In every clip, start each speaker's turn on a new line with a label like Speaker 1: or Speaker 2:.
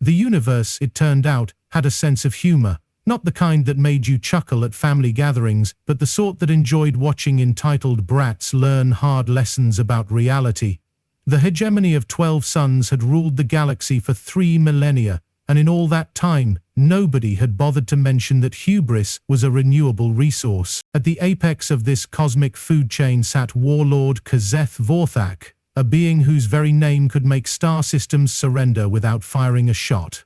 Speaker 1: The universe, it turned out, had a sense of humor. Not the kind that made you chuckle at family gatherings, but the sort that enjoyed watching entitled brats learn hard lessons about reality. The hegemony of 12 suns had ruled the galaxy for 3 millennia, and in all that time, nobody had bothered to mention that hubris was a renewable resource. At the apex of this cosmic food chain sat Warlord Kazeth Vorthak, a being whose very name could make star systems surrender without firing a shot.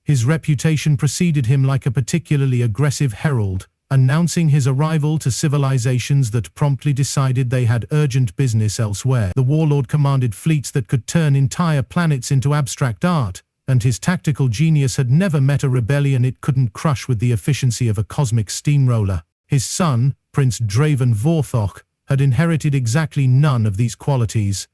Speaker 1: His reputation preceded him like a particularly aggressive herald, announcing his arrival to civilizations that promptly decided they had urgent business elsewhere. The Warlord commanded fleets that could turn entire planets into abstract art, and his tactical genius had never met a rebellion it couldn't crush with the efficiency of a cosmic steamroller. His son, Prince Draven Vorthok, had inherited exactly none of these qualities.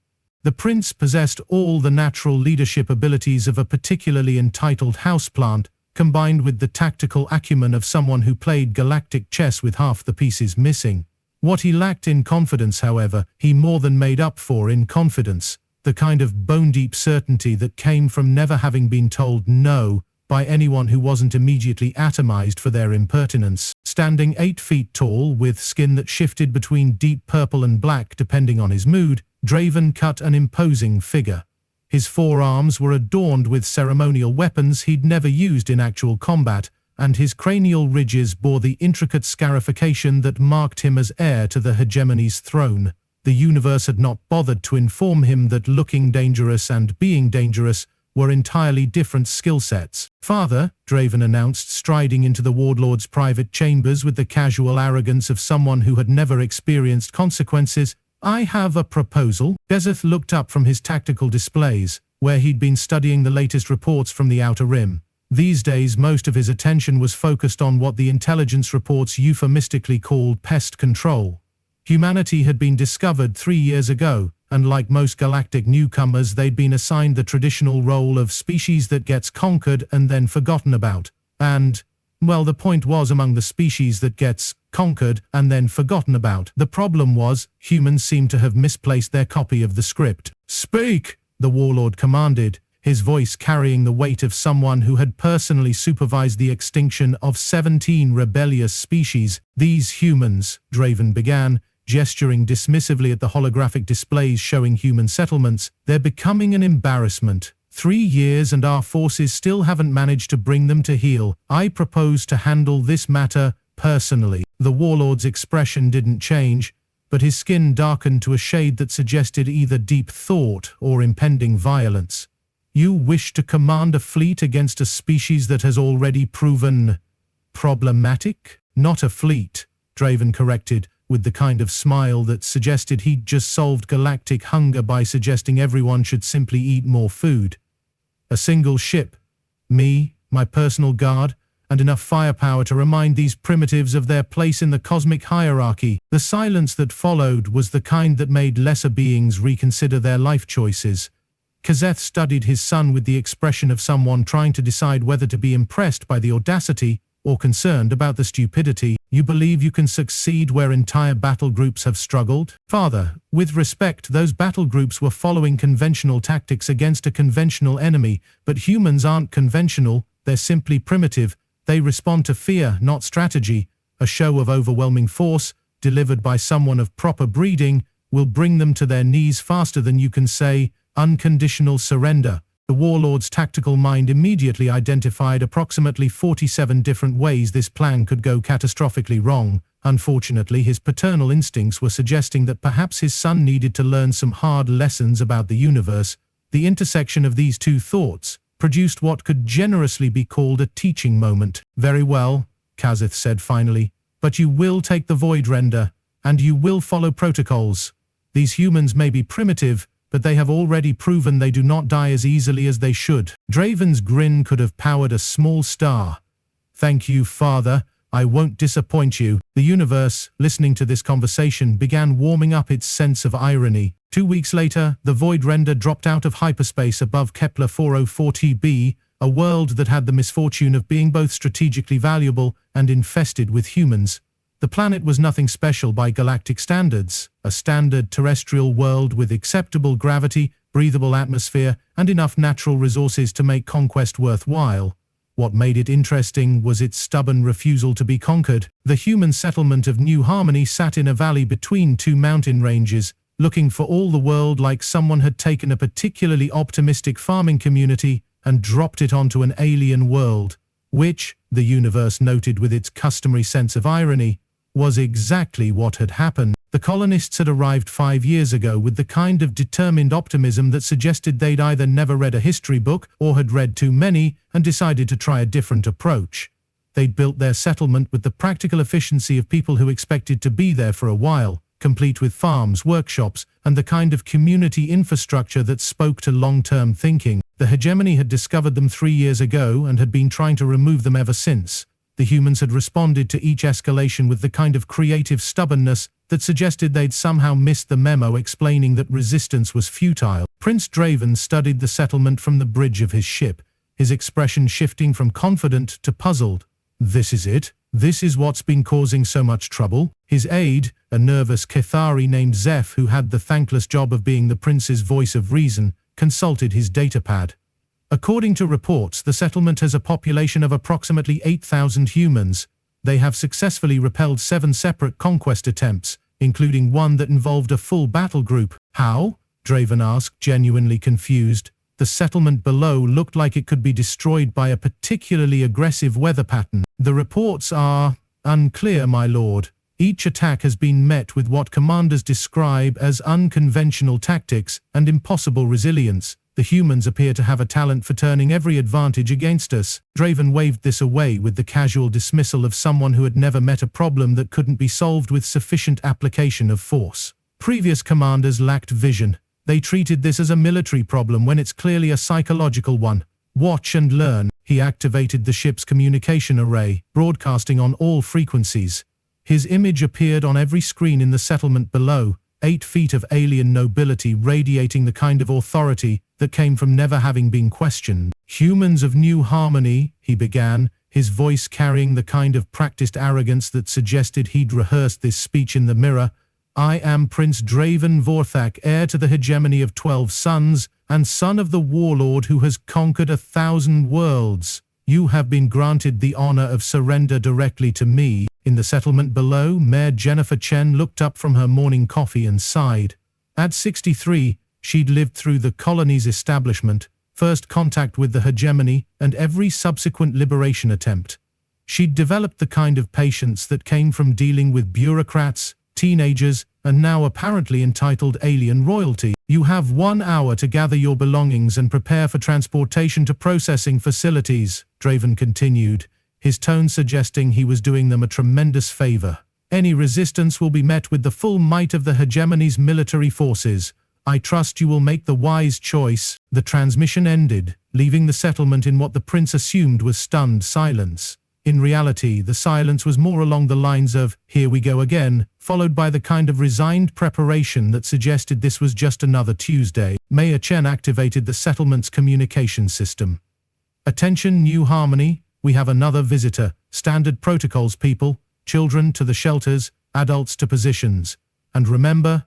Speaker 1: The prince possessed all the natural leadership abilities of a particularly entitled houseplant, combined with the tactical acumen of someone who played galactic chess with half the pieces missing. What he lacked in confidence, however, he more than made up for in confidence, the kind of bone-deep certainty that came from never having been told no by anyone who wasn't immediately atomized for their impertinence. Standing 8 feet tall, with skin that shifted between deep purple and black depending on his mood, Draven cut an imposing figure. His forearms were adorned with ceremonial weapons he'd never used in actual combat, and his cranial ridges bore the intricate scarification that marked him as heir to the hegemony's throne. The universe had not bothered to inform him that looking dangerous and being dangerous were entirely different skill sets. "Father," Draven announced, striding into the Warlord's private chambers with the casual arrogance of someone who had never experienced consequences, "I have a proposal." Kazeth looked up from his tactical displays, where he'd been studying the latest reports from the Outer Rim. These days, most of his attention was focused on what the intelligence reports euphemistically called pest control. Humanity had been discovered 3 years ago, and like most galactic newcomers, they'd been assigned the traditional role of species that gets conquered and then forgotten about. And, well, the point was among the species that gets conquered and then forgotten about. The problem was, humans seemed to have misplaced their copy of the script. "Speak!" the Warlord commanded, his voice carrying the weight of someone who had personally supervised the extinction of 17 rebellious species. "These humans," Draven began, gesturing dismissively at the holographic displays showing human settlements, "they're becoming an embarrassment. 3 years and our forces still haven't managed to bring them to heel. I propose to handle this matter personally." The Warlord's expression didn't change, but his skin darkened to a shade that suggested either deep thought or impending violence. "You wish to command a fleet against a species that has already proven problematic?" "Not a fleet," Draven corrected, with the kind of smile that suggested he'd just solved galactic hunger by suggesting everyone should simply eat more food. "A single ship. Me, my personal guard, and enough firepower to remind these primitives of their place in the cosmic hierarchy." The silence that followed was the kind that made lesser beings reconsider their life choices. Kazeth studied his son with the expression of someone trying to decide whether to be impressed by the audacity or concerned about the stupidity. "You believe you can succeed where entire battle groups have struggled?" "Father, with respect, those battle groups were following conventional tactics against a conventional enemy, but humans aren't conventional, they're simply primitive. They respond to fear, not strategy. A show of overwhelming force, delivered by someone of proper breeding, will bring them to their knees faster than you can say, unconditional surrender." The Warlord's tactical mind immediately identified approximately 47 different ways this plan could go catastrophically wrong. Unfortunately, his paternal instincts were suggesting that perhaps his son needed to learn some hard lessons about the universe. The intersection of these two thoughts produced what could generously be called a teaching moment. "Very well," Kazeth said finally, "but you will take the Void Render, and you will follow protocols. These humans may be primitive, but they have already proven they do not die as easily as they should." Draven's grin could have powered a small star. "Thank you, Father. I won't disappoint you." The universe, listening to this conversation, began warming up its sense of irony. 2 weeks later, the Void Render dropped out of hyperspace above Kepler 404Tb, a world that had the misfortune of being both strategically valuable and infested with humans. The planet was nothing special by galactic standards, a standard terrestrial world with acceptable gravity, breathable atmosphere, and enough natural resources to make conquest worthwhile. What made it interesting was its stubborn refusal to be conquered. The human settlement of New Harmony sat in a valley between two mountain ranges, looking for all the world like someone had taken a particularly optimistic farming community and dropped it onto an alien world, which, the universe noted with its customary sense of irony, was exactly what had happened. The colonists had arrived 5 years ago with the kind of determined optimism that suggested they'd either never read a history book or had read too many and decided to try a different approach. They'd built their settlement with the practical efficiency of people who expected to be there for a while, complete with farms, workshops, and the kind of community infrastructure that spoke to long-term thinking. The Hegemony had discovered them 3 years ago and had been trying to remove them ever since. The humans had responded to each escalation with the kind of creative stubbornness that suggested they'd somehow missed the memo explaining that resistance was futile. Prince Draven studied the settlement from the bridge of his ship, his expression shifting from confident to puzzled. This is it? This is what's been causing so much trouble? His aide, a nervous Kethari named Zeph who had the thankless job of being the prince's voice of reason, consulted his datapad. According to reports, the settlement has a population of approximately 8,000 humans. They have successfully repelled 7 separate conquest attempts, including one that involved a full battle group. How? Draven asked, genuinely confused. The settlement below looked like it could be destroyed by a particularly aggressive weather pattern. The reports are unclear, my lord. Each attack has been met with what commanders describe as unconventional tactics and impossible resilience. The humans appear to have a talent for turning every advantage against us. Draven waved this away with the casual dismissal of someone who had never met a problem that couldn't be solved with sufficient application of force. Previous commanders lacked vision. They treated this as a military problem when it's clearly a psychological one. Watch and learn. He activated the ship's communication array, broadcasting on all frequencies. His image appeared on every screen in the settlement below, 8 feet of alien nobility radiating the kind of authority that came from never having been questioned. Humans of New Harmony, he began, his voice carrying the kind of practiced arrogance that suggested he'd rehearsed this speech in the mirror. I am Prince Draven Vorthak, heir to the hegemony of 12 sons, and son of the Warlord who has conquered 1,000 worlds. You have been granted the honor of surrender directly to me. In the settlement below, Mayor Jennifer Chen looked up from her morning coffee and sighed. At 63, she'd lived through the colony's establishment, first contact with the hegemony, and every subsequent liberation attempt. She'd developed the kind of patience that came from dealing with bureaucrats, teenagers, and now apparently entitled alien royalty. You have 1 hour to gather your belongings and prepare for transportation to processing facilities, Draven continued, his tone suggesting he was doing them a tremendous favor. Any resistance will be met with the full might of the hegemony's military forces. I trust you will make the wise choice. The transmission ended, leaving the settlement in what the prince assumed was stunned silence. In reality, the silence was more along the lines of, here we go again, followed by the kind of resigned preparation that suggested this was just another Tuesday. Mayor Chen activated the settlement's communication system. Attention, New Harmony, we have another visitor. Standard protocols, people. Children to the shelters, adults to positions. And remember,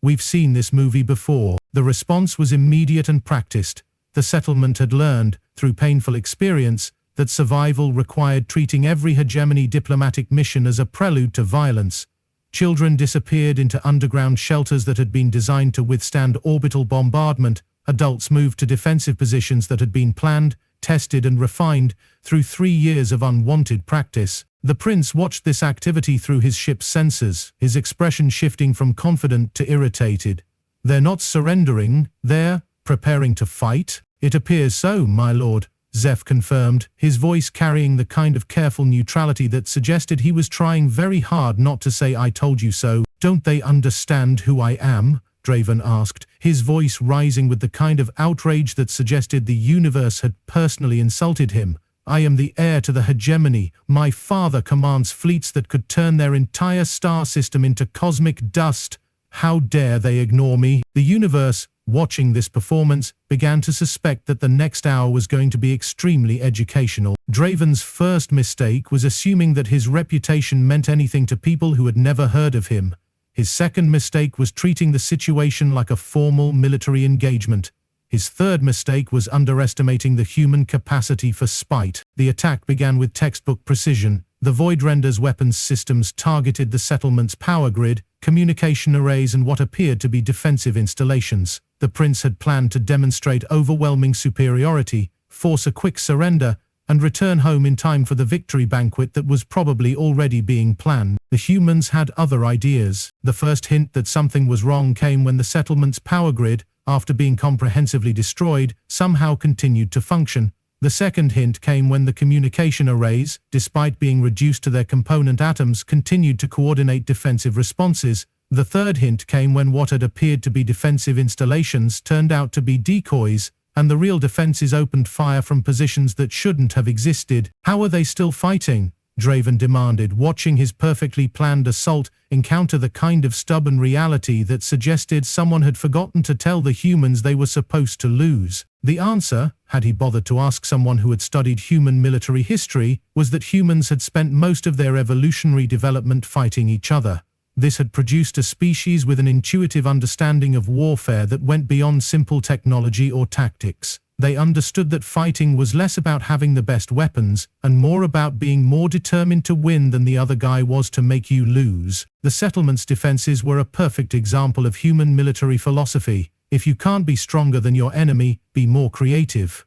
Speaker 1: we've seen this movie before. The response was immediate and practiced. The settlement had learned, through painful experience, that survival required treating every hegemony diplomatic mission as a prelude to violence. Children disappeared into underground shelters that had been designed to withstand orbital bombardment. Adults moved to defensive positions that had been planned, tested and refined through 3 years of unwanted practice. The prince watched this activity through his ship's sensors, his expression shifting from confident to irritated. They're not surrendering, they're preparing to fight? It appears so, my lord, Zeph confirmed, his voice carrying the kind of careful neutrality that suggested he was trying very hard not to say I told you so. Don't they understand who I am? Draven asked, his voice rising with the kind of outrage that suggested the universe had personally insulted him. I am the heir to the hegemony. My father commands fleets that could turn their entire star system into cosmic dust. How dare they ignore me? The universe, watching this performance, began to suspect that the next hour was going to be extremely educational. Draven's first mistake was assuming that his reputation meant anything to people who had never heard of him. His second mistake was treating the situation like a formal military engagement. His third mistake was underestimating the human capacity for spite. The attack began with textbook precision. The Voidrender's weapons systems targeted the settlement's power grid, communication arrays, and what appeared to be defensive installations. The prince had planned to demonstrate overwhelming superiority, force a quick surrender, and return home in time for the victory banquet that was probably already being planned. The humans had other ideas. The first hint that something was wrong came when the settlement's power grid, after being comprehensively destroyed, somehow continued to function. The second hint came when the communication arrays, despite being reduced to their component atoms, continued to coordinate defensive responses. The third hint came when what had appeared to be defensive installations turned out to be decoys, and the real defenses opened fire from positions that shouldn't have existed. How are they still fighting? Draven demanded, watching his perfectly planned assault encounter the kind of stubborn reality that suggested someone had forgotten to tell the humans they were supposed to lose. The answer, had he bothered to ask someone who had studied human military history, was that humans had spent most of their evolutionary development fighting each other. This had produced a species with an intuitive understanding of warfare that went beyond simple technology or tactics. They understood that fighting was less about having the best weapons, and more about being more determined to win than the other guy was to make you lose. The settlement's defenses were a perfect example of human military philosophy. If you can't be stronger than your enemy, be more creative.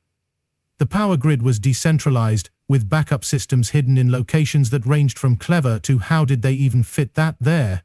Speaker 1: The power grid was decentralized, with backup systems hidden in locations that ranged from clever to how did they even fit that there.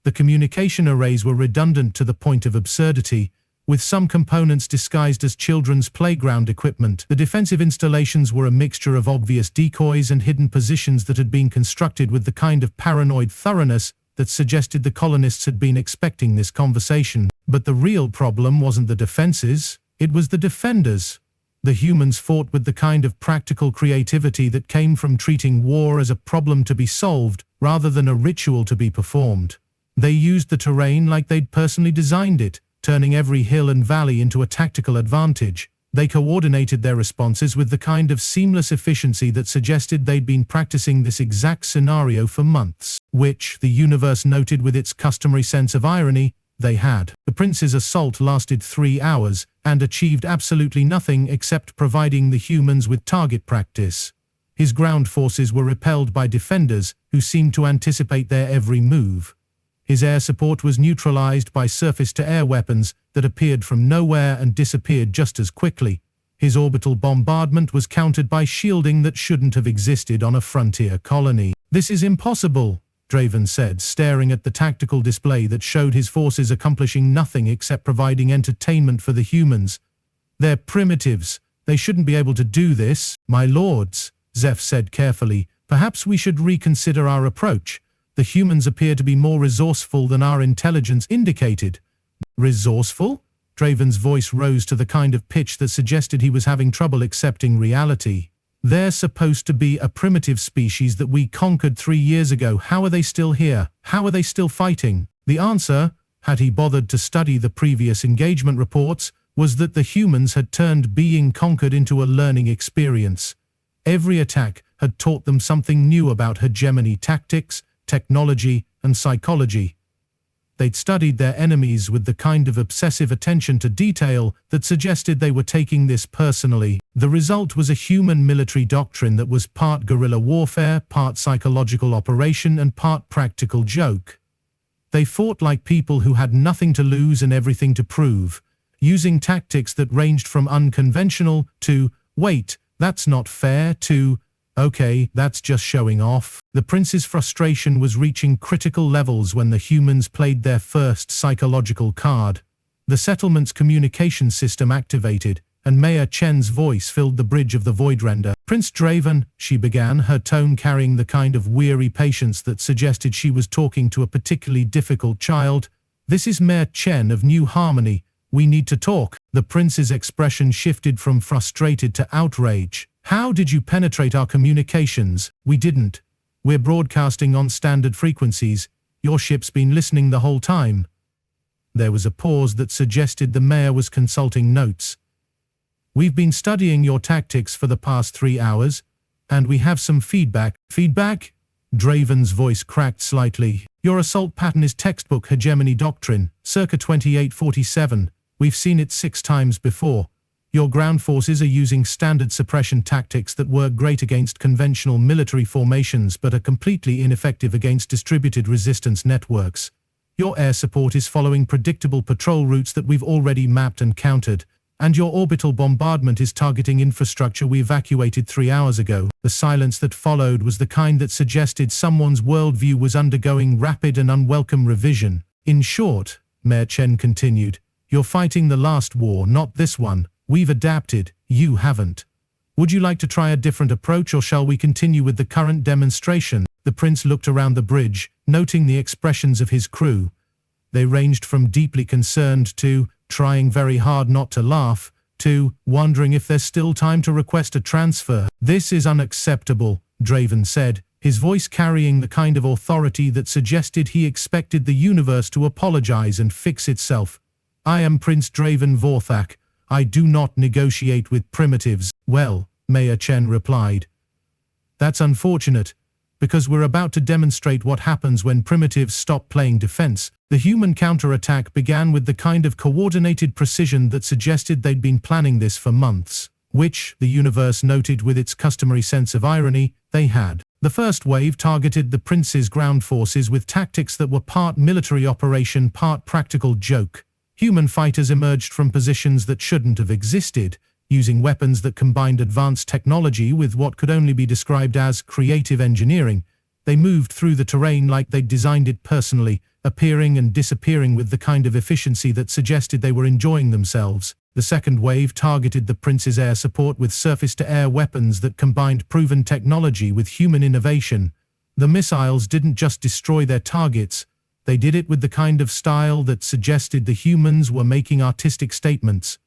Speaker 1: The communication arrays were redundant to the point of absurdity, with some components disguised as children's playground equipment. The defensive installations were a mixture of obvious decoys and hidden positions that had been constructed with the kind of paranoid thoroughness that suggested the colonists had been expecting this conversation. But the real problem wasn't the defenses, it was the defenders. The humans fought with the kind of practical creativity that came from treating war as a problem to be solved, rather than a ritual to be performed. They used the terrain like they'd personally designed it, turning every hill and valley into a tactical advantage. They coordinated their responses with the kind of seamless efficiency that suggested they'd been practicing this exact scenario for months, which, the universe noted with its customary sense of irony, they had. The prince's assault lasted 3 hours, and achieved absolutely nothing except providing the humans with target practice. His ground forces were repelled by defenders, who seemed to anticipate their every move. His air support was neutralized by surface-to-air weapons that appeared from nowhere and disappeared just as quickly. His orbital bombardment was countered by shielding that shouldn't have existed on a frontier colony. "This is impossible," Draven said, staring at the tactical display that showed his forces accomplishing nothing except providing entertainment for the humans. "They're primitives. They shouldn't be able to do this." "My lords," Zeph said carefully, "perhaps we should reconsider our approach. The humans appear to be more resourceful than our intelligence indicated." "Resourceful?" Draven's voice rose to the kind of pitch that suggested he was having trouble accepting reality. "They're supposed to be a primitive species that we conquered 3 years ago. How are they still here? How are they still fighting?" The answer, had he bothered to study the previous engagement reports, was that the humans had turned being conquered into a learning experience. Every attack had taught them something new about hegemony tactics, technology, and psychology. They'd studied their enemies with the kind of obsessive attention to detail that suggested they were taking this personally. The result was a human military doctrine that was part guerrilla warfare, part psychological operation, and part practical joke. They fought like people who had nothing to lose and everything to prove, using tactics that ranged from unconventional to, "Wait, that's not fair," to, "Okay, that's just showing off." The prince's frustration was reaching critical levels when the humans played their first psychological card. The settlement's communication system activated, and Mayor Chen's voice filled the bridge of the Voidrender. "Prince Draven," she began, her tone carrying the kind of weary patience that suggested she was talking to a particularly difficult child. "This is Mayor Chen of New Harmony. We need to talk." The prince's expression shifted from frustrated to outrage. "How did you penetrate our communications?" "We didn't. We're broadcasting on standard frequencies. Your ship's been listening the whole time." There was a pause that suggested the mayor was consulting notes. "We've been studying your tactics for the past 3 hours, and we have some feedback." "Feedback?" Draven's voice cracked slightly. Your assault pattern is textbook hegemony doctrine, circa 2847. We've seen it 6 times before. Your ground forces are using standard suppression tactics that work great against conventional military formations but are completely ineffective against distributed resistance networks. Your air support is following predictable patrol routes that we've already mapped and countered, and your orbital bombardment is targeting infrastructure we evacuated 3 hours ago. The silence that followed was the kind that suggested someone's worldview was undergoing rapid and unwelcome revision. In short, Mayor Chen continued, you're fighting the last war, not this one. We've adapted, you haven't. Would you like to try a different approach, or shall we continue with the current demonstration? The prince looked around the bridge, noting the expressions of his crew. They ranged from deeply concerned to trying very hard not to laugh, to wondering if there's still time to request a transfer. This is unacceptable, Draven said, his voice carrying the kind of authority that suggested he expected the universe to apologize and fix itself. I am Prince Draven Vorthak. I do not negotiate with primitives. Well, Mayor Chen replied. That's unfortunate, because we're about to demonstrate what happens when primitives stop playing defense. The human counterattack began with the kind of coordinated precision that suggested they'd been planning this for months, which, the universe noted with its customary sense of irony, they had. The first wave targeted the prince's ground forces with tactics that were part military operation, part practical joke. Human fighters emerged from positions that shouldn't have existed, using weapons that combined advanced technology with what could only be described as creative engineering. They moved through the terrain like they'd designed it personally, appearing and disappearing with the kind of efficiency that suggested they were enjoying themselves. The second wave targeted the prince's air support with surface-to-air weapons that combined proven technology with human innovation. The missiles didn't just destroy their targets, they did it with the kind of style that suggested the humans were making artistic statements.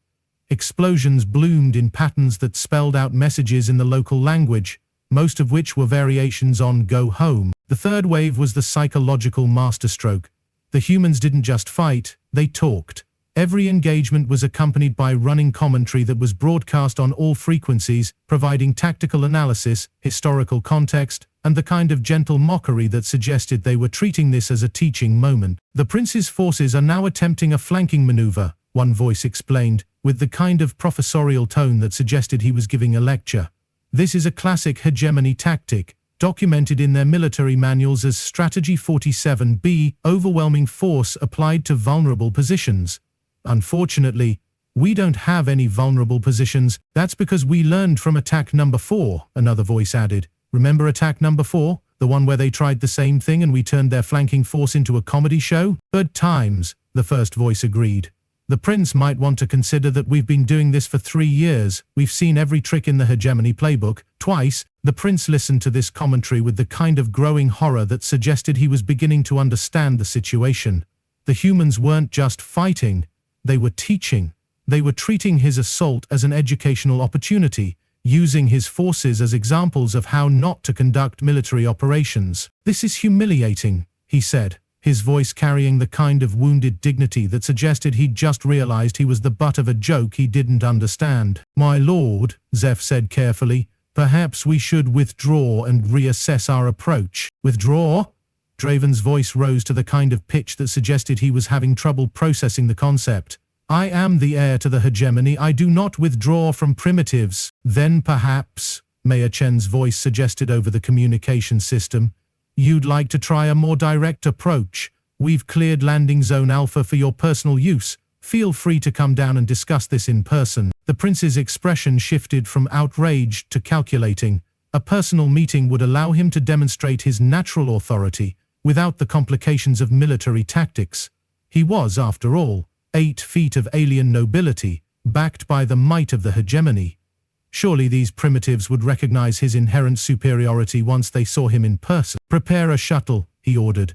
Speaker 1: Explosions bloomed in patterns that spelled out messages in the local language, most of which were variations on "go home." The third wave was the psychological masterstroke. The humans didn't just fight, they talked. Every engagement was accompanied by running commentary that was broadcast on all frequencies, providing tactical analysis, historical context, and the kind of gentle mockery that suggested they were treating this as a teaching moment. The prince's forces are now attempting a flanking maneuver, one voice explained, with the kind of professorial tone that suggested he was giving a lecture. This is a classic hegemony tactic, documented in their military manuals as Strategy 47B, overwhelming force applied to vulnerable positions. Unfortunately, we don't have any vulnerable positions. That's because we learned from attack number 4, another voice added. Remember attack number 4? The one where they tried the same thing and we turned their flanking force into a comedy show? Good times, the first voice agreed. The prince might want to consider that we've been doing this for 3 years. We've seen every trick in the hegemony playbook, twice. The prince listened to this commentary with the kind of growing horror that suggested he was beginning to understand the situation. The humans weren't just fighting, they were teaching. They were treating his assault as an educational opportunity, using his forces as examples of how not to conduct military operations. This is humiliating, he said, his voice carrying the kind of wounded dignity that suggested he'd just realized he was the butt of a joke he didn't understand. My lord, Zeph said carefully, perhaps we should withdraw and reassess our approach. Withdraw? Draven's voice rose to the kind of pitch that suggested he was having trouble processing the concept. I am the heir to the hegemony. I do not withdraw from primitives. Then perhaps, Mayor Chen's voice suggested over the communication system, you'd like to try a more direct approach. We've cleared Landing Zone Alpha for your personal use. Feel free to come down and discuss this in person. The prince's expression shifted from outraged to calculating. A personal meeting would allow him to demonstrate his natural authority, without the complications of military tactics. He was, after all, 8 feet of alien nobility, backed by the might of the hegemony. Surely these primitives would recognize his inherent superiority once they saw him in person. Prepare a shuttle, he ordered.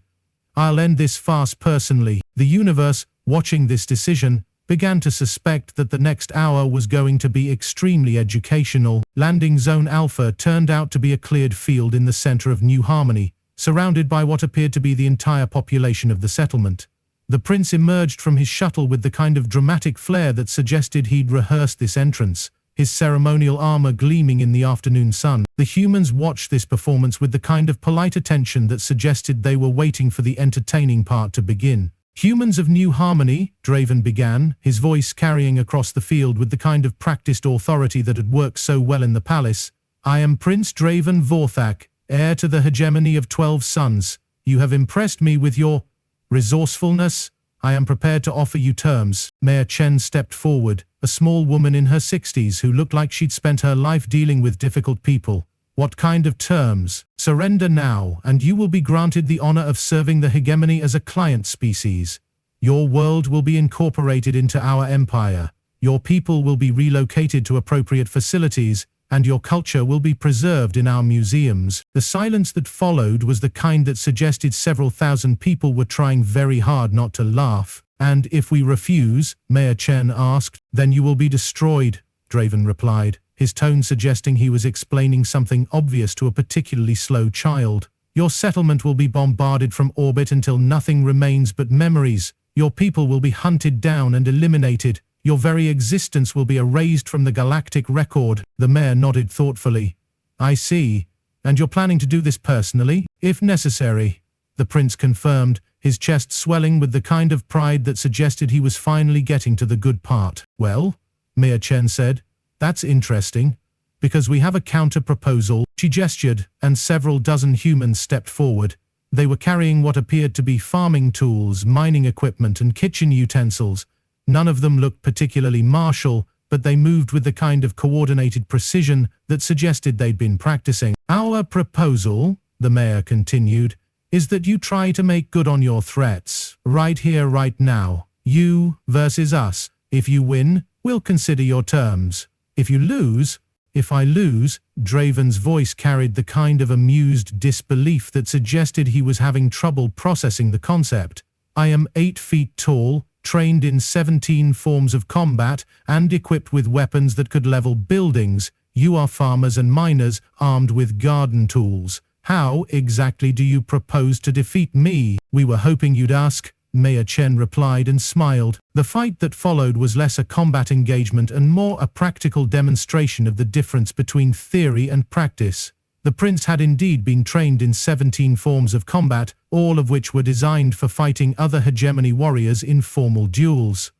Speaker 1: I'll end this farce personally. The universe, watching this decision, began to suspect that the next hour was going to be extremely educational. Landing Zone Alpha turned out to be a cleared field in the center of New Harmony, surrounded by what appeared to be the entire population of the settlement. The prince emerged from his shuttle with the kind of dramatic flair that suggested he'd rehearsed this entrance, his ceremonial armor gleaming in the afternoon sun. The humans watched this performance with the kind of polite attention that suggested they were waiting for the entertaining part to begin. "Humans of New Harmony," Draven began, his voice carrying across the field with the kind of practiced authority that had worked so well in the palace. "I am Prince Draven Vorthak, heir to the hegemony of 12 sons. You have impressed me with your resourcefulness. I am prepared to offer you terms." Mayor Chen stepped forward, a small woman in her 60s who looked like she'd spent her life dealing with difficult people. "What kind of terms?" "Surrender now, and you will be granted the honor of serving the hegemony as a client species. Your world will be incorporated into our empire. Your people will be relocated to appropriate facilities, and your culture will be preserved in our museums." The silence that followed was the kind that suggested several thousand people were trying very hard not to laugh. "And if we refuse?" Mayor Chen asked. "Then you will be destroyed," Draven replied, his tone suggesting he was explaining something obvious to a particularly slow child. "Your settlement will be bombarded from orbit until nothing remains but memories. Your people will be hunted down and eliminated. Your very existence will be erased from the galactic record." The mayor nodded thoughtfully. "I see. And you're planning to do this personally, if necessary?" The prince confirmed, his chest swelling with the kind of pride that suggested he was finally getting to the good part. "Well," Mayor Chen said, "that's interesting, because we have a counter-proposal." She gestured, and several dozen humans stepped forward. They were carrying what appeared to be farming tools, mining equipment, and kitchen utensils. None of them looked particularly martial, but they moved with the kind of coordinated precision that suggested they'd been practicing. "Our proposal," the mayor continued, "is that you try to make good on your threats, right here, right now. You versus us. If you win, we'll consider your terms. If you lose..." "If I lose," Draven's voice carried the kind of amused disbelief that suggested he was having trouble processing the concept. "I am 8 feet tall, trained in 17 forms of combat, and equipped with weapons that could level buildings. You are farmers and miners, armed with garden tools. How exactly do you propose to defeat me?" "We were hoping you'd ask," Mayor Chen replied and smiled. The fight that followed was less a combat engagement and more a practical demonstration of the difference between theory and practice. The prince had indeed been trained in 17 forms of combat, all of which were designed for fighting other hegemony warriors in formal duels.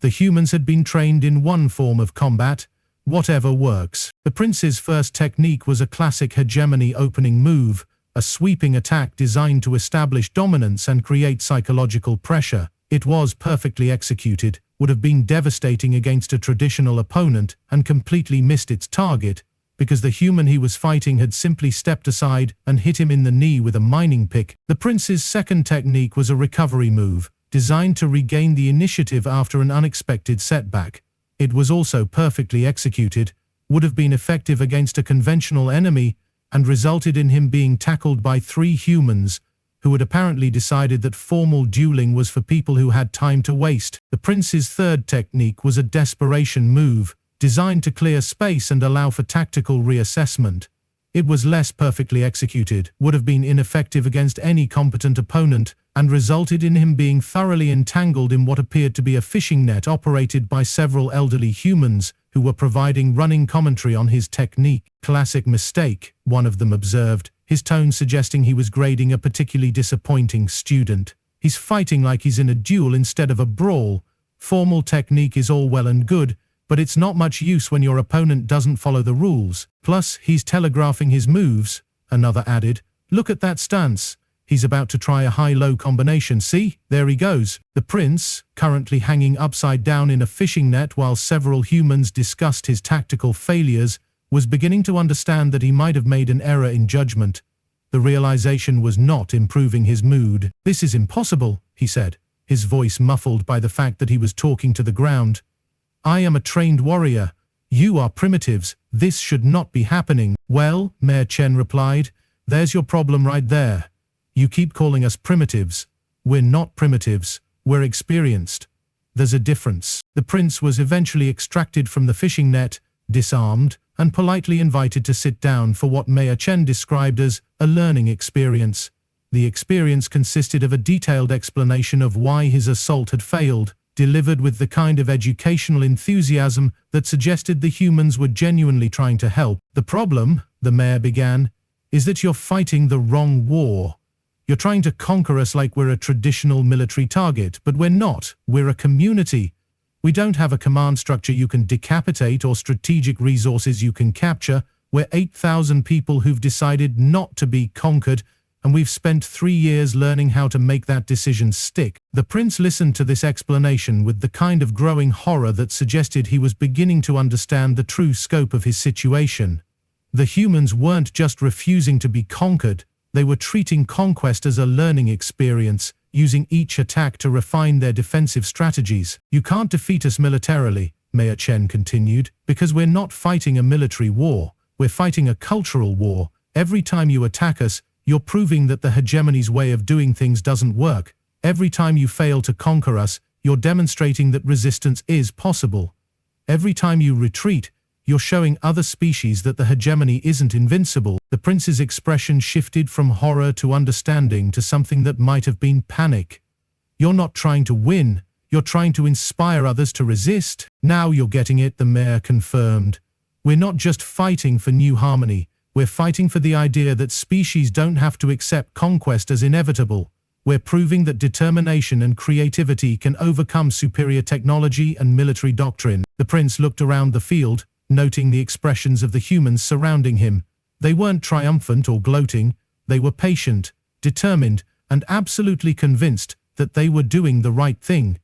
Speaker 1: The humans had been trained in one form of combat, whatever works. The prince's first technique was a classic hegemony opening move, a sweeping attack designed to establish dominance and create psychological pressure. It was perfectly executed, would have been devastating against a traditional opponent, and completely missed its target, because the human he was fighting had simply stepped aside and hit him in the knee with a mining pick. The prince's second technique was a recovery move, designed to regain the initiative after an unexpected setback. It was also perfectly executed, would have been effective against a conventional enemy, and resulted in him being tackled by 3 humans, who had apparently decided that formal dueling was for people who had time to waste. The prince's third technique was a desperation move, designed to clear space and allow for tactical reassessment. It was less perfectly executed, would have been ineffective against any competent opponent, and resulted in him being thoroughly entangled in what appeared to be a fishing net operated by several elderly humans who were providing running commentary on his technique. "Classic mistake," one of them observed, his tone suggesting he was grading a particularly disappointing student. "He's fighting like he's in a duel instead of a brawl. Formal technique is all well and good, but it's not much use when your opponent doesn't follow the rules. Plus, he's telegraphing his moves," another added. "Look at that stance. He's about to try a high-low combination. See? There he goes." The prince, currently hanging upside down in a fishing net while several humans discussed his tactical failures, was beginning to understand that he might have made an error in judgment. The realization was not improving his mood. "This is impossible," he said, his voice muffled by the fact that he was talking to the ground. "I am a trained warrior. You are primitives. This should not be happening." "Well," Mayor Chen replied, "there's your problem right there. You keep calling us primitives. We're not primitives. We're experienced. There's a difference." The prince was eventually extracted from the fishing net, disarmed, and politely invited to sit down for what Mayor Chen described as a learning experience. The experience consisted of a detailed explanation of why his assault had failed, delivered with the kind of educational enthusiasm that suggested the humans were genuinely trying to help. "The problem," the mayor began, "is that you're fighting the wrong war. You're trying to conquer us like we're a traditional military target, but we're not. We're a community. We don't have a command structure you can decapitate or strategic resources you can capture. We're 8,000 people who've decided not to be conquered, and we've spent 3 years learning how to make that decision stick." The prince listened to this explanation with the kind of growing horror that suggested he was beginning to understand the true scope of his situation. The humans weren't just refusing to be conquered, they were treating conquest as a learning experience, using each attack to refine their defensive strategies. "You can't defeat us militarily," Mayor Chen continued, "because we're not fighting a military war, we're fighting a cultural war. Every time you attack us, you're proving that the hegemony's way of doing things doesn't work. Every time you fail to conquer us, you're demonstrating that resistance is possible. Every time you retreat, you're showing other species that the hegemony isn't invincible." The prince's expression shifted from horror to understanding to something that might have been panic. "You're not trying to win, you're trying to inspire others to resist." "Now you're getting it," the mayor confirmed. "We're not just fighting for new harmony, we're fighting for the idea that species don't have to accept conquest as inevitable. We're proving that determination and creativity can overcome superior technology and military doctrine." The prince looked around the field, noting the expressions of the humans surrounding him. They weren't triumphant or gloating, they were patient, determined, and absolutely convinced that they were doing the right thing.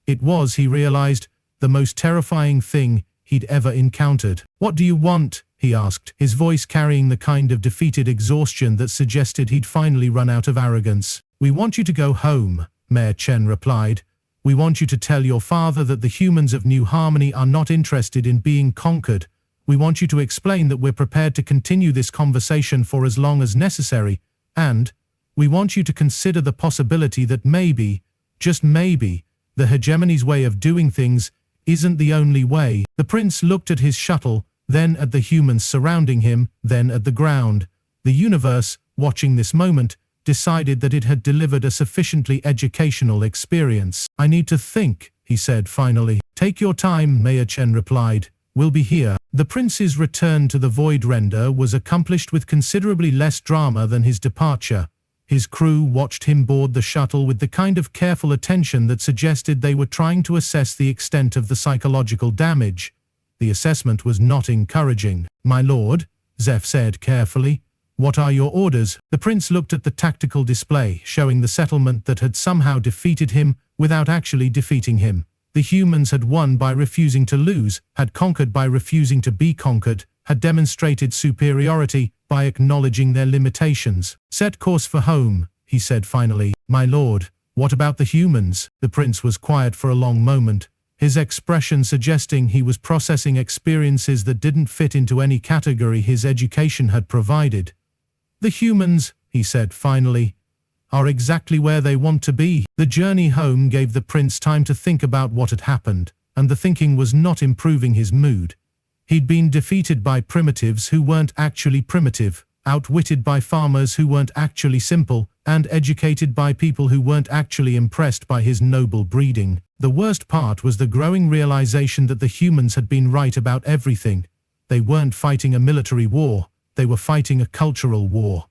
Speaker 1: It was, he realized, the most terrifying thing he'd ever encountered. "What do you want?" he asked, his voice carrying the kind of defeated exhaustion that suggested he'd finally run out of arrogance. "We want you to go home," Mayor Chen replied. "We want you to tell your father that the humans of New Harmony are not interested in being conquered. We want you to explain that we're prepared to continue this conversation for as long as necessary, and we want you to consider the possibility that maybe, just maybe, the hegemony's way of doing things isn't the only way." The prince looked at his shuttle, then at the humans surrounding him, then at the ground. The universe, watching this moment, decided that it had delivered a sufficiently educational experience. "I need to think," he said finally. "Take your time," Mayor Chen replied. "We'll be here." The prince's return to the Void Render was accomplished with considerably less drama than his departure. His crew watched him board the shuttle with the kind of careful attention that suggested they were trying to assess the extent of the psychological damage. The assessment was not encouraging. "My lord," Zeph said carefully, "what are your orders?" The prince looked at the tactical display, showing the settlement that had somehow defeated him without actually defeating him. The humans had won by refusing to lose, had conquered by refusing to be conquered, had demonstrated superiority by acknowledging their limitations. "Set course for home," he said finally. "My lord, what about the humans?" The prince was quiet for a long moment, his expression suggesting he was processing experiences that didn't fit into any category his education had provided. "The humans," he said finally, "are exactly where they want to be." The journey home gave the prince time to think about what had happened, and the thinking was not improving his mood. He'd been defeated by primitives who weren't actually primitive, outwitted by farmers who weren't actually simple, and educated by people who weren't actually impressed by his noble breeding. The worst part was the growing realization that the humans had been right about everything. They weren't fighting a military war, they were fighting a cultural war.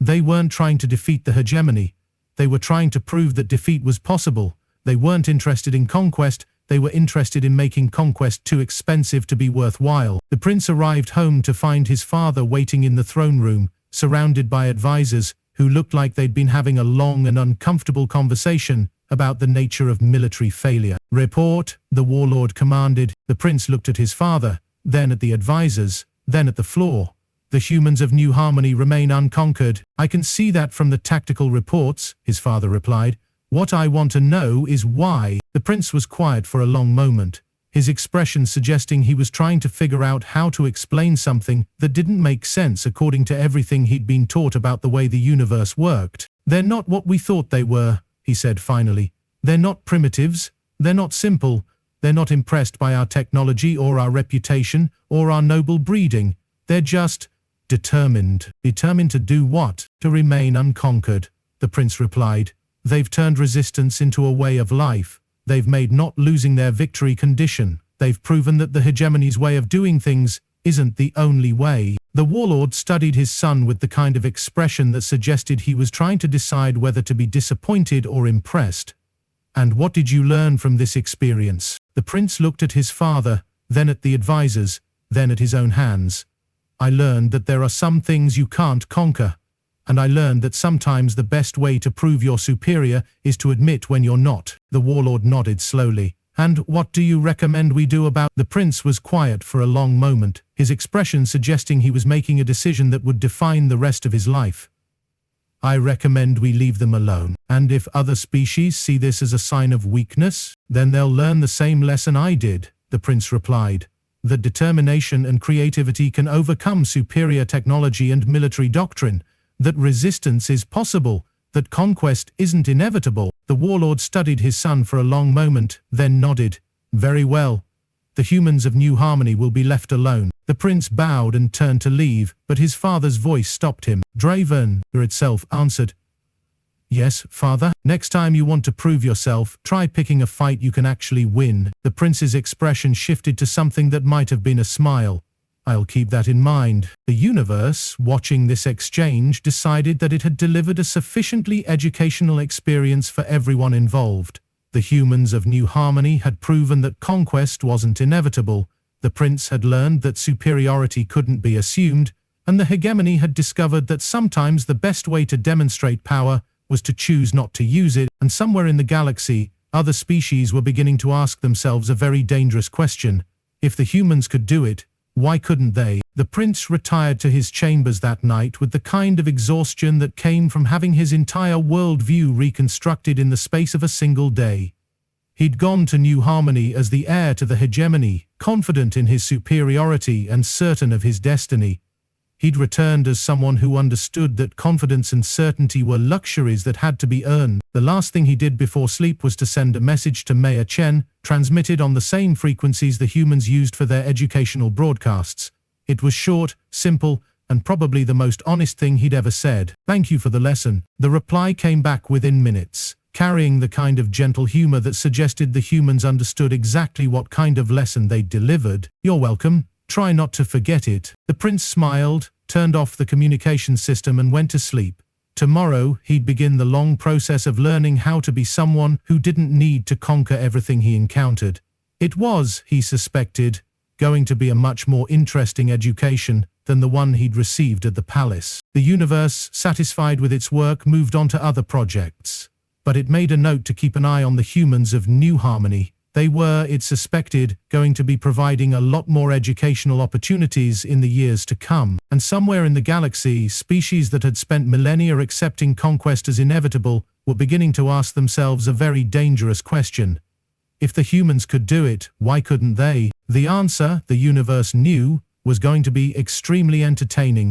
Speaker 1: They weren't trying to defeat the hegemony, they were trying to prove that defeat was possible. They weren't interested in conquest, they were interested in making conquest too expensive to be worthwhile. The prince arrived home to find his father waiting in the throne room, surrounded by advisors who looked like they'd been having a long and uncomfortable conversation about the nature of military failure. "Report," the warlord commanded. The prince looked at his father, then at the advisors, then at the floor. "The humans of New Harmony remain unconquered." "I can see that from the tactical reports," his father replied. "What I want to know is why." The prince was quiet for a long moment, his expression suggesting he was trying to figure out how to explain something that didn't make sense according to everything he'd been taught about the way the universe worked. "They're not what we thought they were," he said finally. "They're not primitives, they're not simple, they're not impressed by our technology or our reputation or our noble breeding. They're just determined." "Determined to do what?" "To remain unconquered," the prince replied. "They've turned resistance into a way of life. They've made not losing their victory condition. They've proven that the Hegemony's way of doing things isn't the only way. The Warlord studied his son with the kind of expression that suggested he was trying to decide whether to be disappointed or impressed. And what did you learn from this experience? The prince looked at his father, then at the advisors, then at his own hands. I learned that there are some things you can't conquer. And I learned that sometimes the best way to prove you're superior is to admit when you're not. The Warlord nodded slowly. And what do you recommend we do about? The prince was quiet for a long moment, his expression suggesting he was making a decision that would define the rest of his life. I recommend we leave them alone. And if other species see this as a sign of weakness, then they'll learn the same lesson I did, the prince replied. That determination and creativity can overcome superior technology and military doctrine, that resistance is possible, that conquest isn't inevitable. The Warlord studied his son for a long moment, then nodded. Very well. The humans of New Harmony will be left alone. The prince bowed and turned to leave, but his father's voice stopped him. Draven itself answered. Yes, father. Next time you want to prove yourself, try picking a fight you can actually win. The prince's expression shifted to something that might have been a smile. I'll keep that in mind. The universe, watching this exchange, decided that it had delivered a sufficiently educational experience for everyone involved. The humans of New Harmony had proven that conquest wasn't inevitable, the prince had learned that superiority couldn't be assumed, and the Hegemony had discovered that sometimes the best way to demonstrate power was to choose not to use it, and somewhere in the galaxy, other species were beginning to ask themselves a very dangerous question. If the humans could do it, why couldn't they? The prince retired to his chambers that night with the kind of exhaustion that came from having his entire worldview reconstructed in the space of a single day. He'd gone to New Harmony as the heir to the Hegemony, confident in his superiority and certain of his destiny. He'd returned as someone who understood that confidence and certainty were luxuries that had to be earned. The last thing he did before sleep was to send a message to Mayor Chen, transmitted on the same frequencies the humans used for their educational broadcasts. It was short, simple, and probably the most honest thing he'd ever said. Thank you for the lesson. The reply came back within minutes, carrying the kind of gentle humor that suggested the humans understood exactly what kind of lesson they'd delivered. You're welcome. Try not to forget it. The prince smiled, turned off the communication system and went to sleep. Tomorrow, he'd begin the long process of learning how to be someone who didn't need to conquer everything he encountered. It was, he suspected, going to be a much more interesting education than the one he'd received at the palace. The universe, satisfied with its work, moved on to other projects. But it made a note to keep an eye on the humans of New Harmony. They were, it suspected, going to be providing a lot more educational opportunities in the years to come. And somewhere in the galaxy, species that had spent millennia accepting conquest as inevitable were beginning to ask themselves a very dangerous question. If the humans could do it, why couldn't they? The answer, the universe knew, was going to be extremely entertaining.